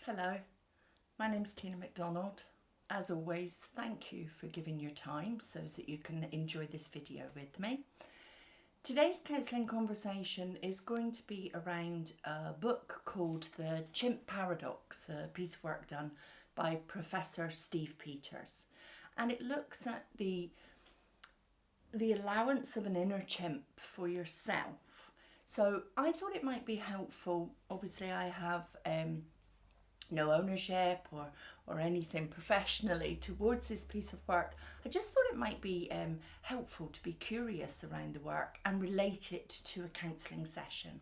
Hello, my name's Tina McDonald. As always, thank you for giving your time so that you can enjoy this video with me. Today's counselling conversation is going to be around a book called The Chimp Paradox, a piece of work done by Professor Steve Peters. And it looks at the allowance of an inner chimp for yourself. So I thought it might be helpful. Obviously, I have no ownership or anything professionally towards this piece of work. I just thought it might be helpful to be curious around the work and relate it to a counselling session.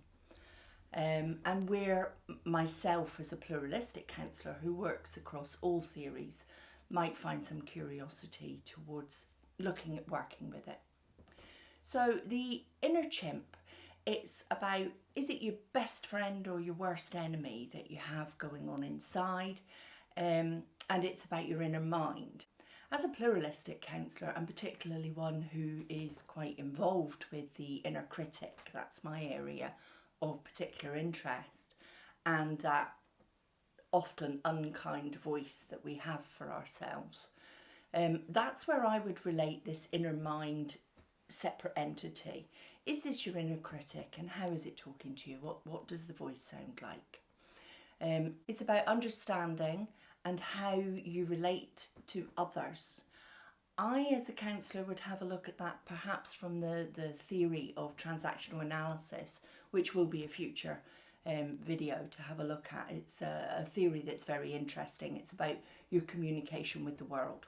And where myself as a pluralistic counsellor who works across all theories might find some curiosity towards looking at working with it. So the inner chimp, it's about, is it your best friend or your worst enemy that you have going on inside? And it's about your inner mind. As a pluralistic counsellor, and particularly one who is quite involved with the inner critic, that's my area of particular interest, and that often unkind voice that we have for ourselves. That's where I would relate this inner mind separate entity. Is this your inner critic, and how is it talking to you? What does the voice sound like? It's about understanding and how you relate to others. I, as a counsellor, would have a look at that perhaps from the theory of transactional analysis, which will be a future video to have a look at. It's a theory that's very interesting. It's about your communication with the world.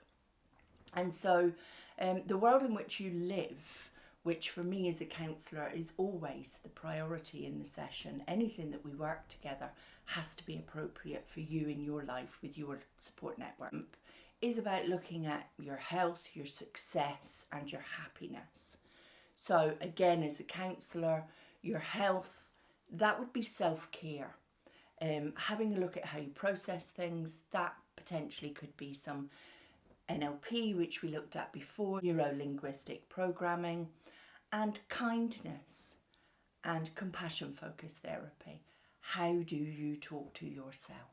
And so the world in which you live, which for me as a counsellor is always the priority in the session. Anything that we work together has to be appropriate for you in your life with your support network. Is about looking at your health, your success and your happiness. So again, as a counsellor, your health, that would be self-care. Having a look at how you process things, that potentially could be some NLP, which we looked at before, neuro-linguistic programming, and kindness and compassion focused therapy. How do you talk to yourself?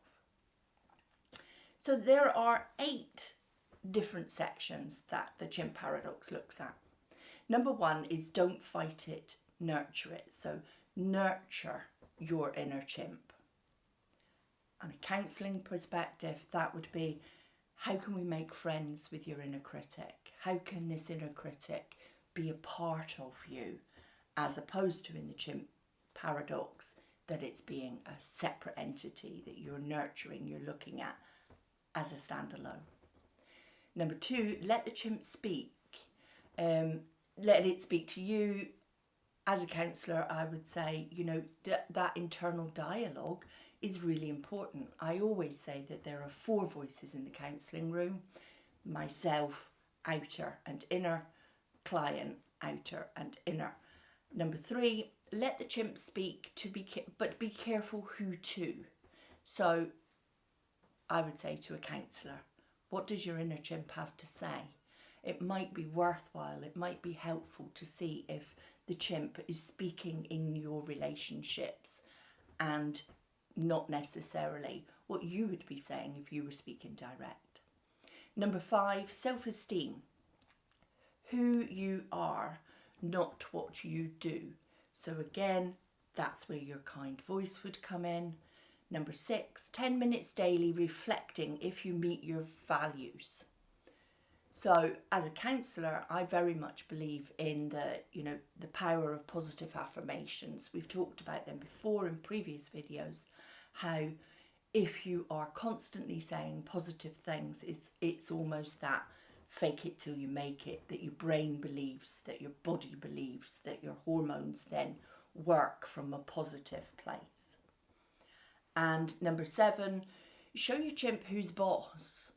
So there are 8 different sections that the chimp paradox looks at. Number 1 is don't fight it, nurture it. So nurture your inner chimp. On a counselling perspective, that would be, how can we make friends with your inner critic? How can this inner critic be a part of you, as opposed to in the chimp paradox that it's being a separate entity that you're nurturing, you're looking at as a standalone. Number 2, let the chimp speak. Let it speak to you. As a counsellor, I would say, that internal dialogue is really important. I always say that there are 4 voices in the counselling room: myself, outer and inner, client, outer and inner. Number 3, let the chimp speak, but be careful who to. So I would say to a counsellor, what does your inner chimp have to say? It might be worthwhile, it might be helpful to see if the chimp is speaking in your relationships and not necessarily what you would be saying if you were speaking direct. Number 5, self-esteem. Who you are, not what you do. So again, that's where your kind voice would come in. Number 6, 10 minutes daily reflecting if you meet your values. So as a counsellor, I very much believe in the power of positive affirmations. We've talked about them before in previous videos, how if you are constantly saying positive things, it's almost that fake it till you make it, that your brain believes, that your body believes, that your hormones then work from a positive place. And number 7, show your chimp who's boss.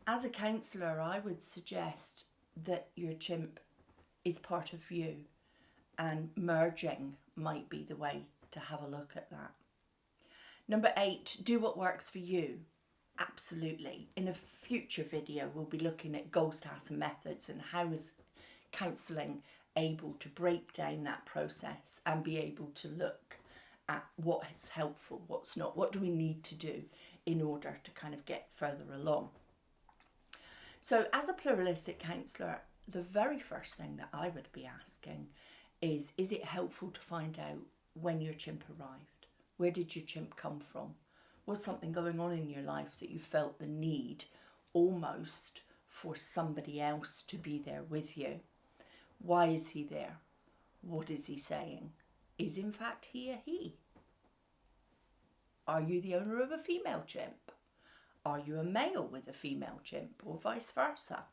As a counsellor, I would suggest that your chimp is part of you, and merging might be the way to have a look at that. Number 8, do what works for you. Absolutely. In a future video, we'll be looking at goal stats and methods and how is counselling able to break down that process and be able to look at what's helpful, what's not, what do we need to do in order to kind of get further along. So as a pluralistic counsellor, the very first thing that I would be asking is it helpful to find out when your chimp arrived? Where did your chimp come from? Was something going on in your life that you felt the need almost for somebody else to be there with you? Why is he there? What is he saying? Is in fact he a he? Are you the owner of a female chimp? Are you a male with a female chimp, or vice versa?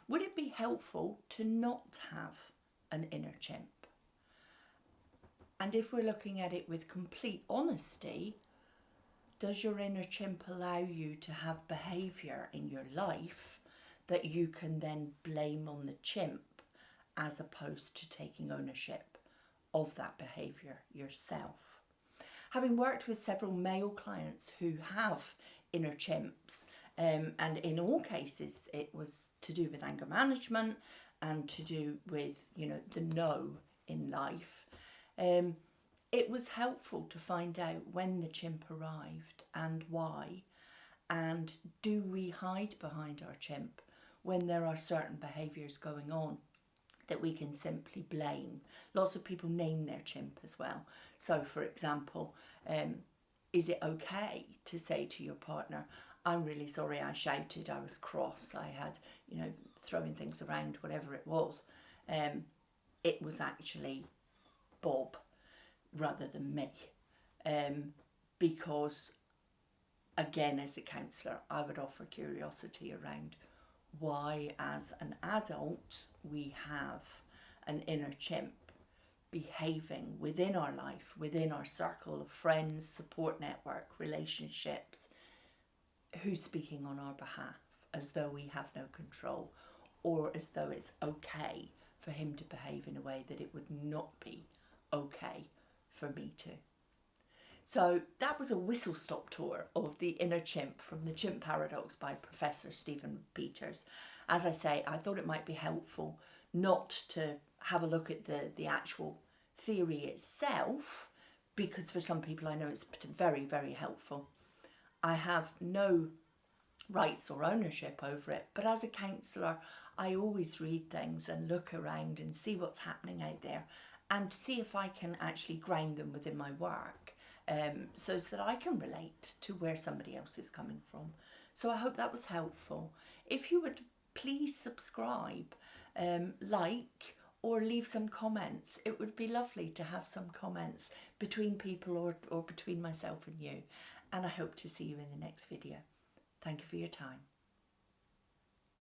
Would it be helpful to not have an inner chimp? And if we're looking at it with complete honesty, does your inner chimp allow you to have behaviour in your life that you can then blame on the chimp, as opposed to taking ownership of that behaviour yourself? Having worked with several male clients who have inner chimps, and in all cases it was to do with anger management and to do with, the no in life, it was helpful to find out when the chimp arrived and why, and do we hide behind our chimp when there are certain behaviours going on that we can simply blame. Lots of people name their chimp as well. So for example, is it okay to say to your partner, I'm really sorry I shouted, I was cross, I had, throwing things around, whatever it was. It was actually Bob rather than me. Because, again, as a counsellor, I would offer curiosity around why, as an adult, we have an inner chimp behaving within our life, within our circle of friends, support network, relationships, who's speaking on our behalf as though we have no control, or as though it's okay for him to behave in a way that it would not be okay for me to. So that was a whistle-stop tour of the inner chimp from The Chimp Paradox by Professor Stephen Peters. As I say, I thought it might be helpful not to have a look at the actual theory itself, because for some people I know it's very, very helpful. I have no rights or ownership over it, but as a counsellor, I always read things and look around and see what's happening out there and see if I can actually ground them within my work, so that I can relate to where somebody else is coming from. So I hope that was helpful. If you would please subscribe, like, or leave some comments. It would be lovely to have some comments between people or between myself and you. And I hope to see you in the next video. Thank you for your time.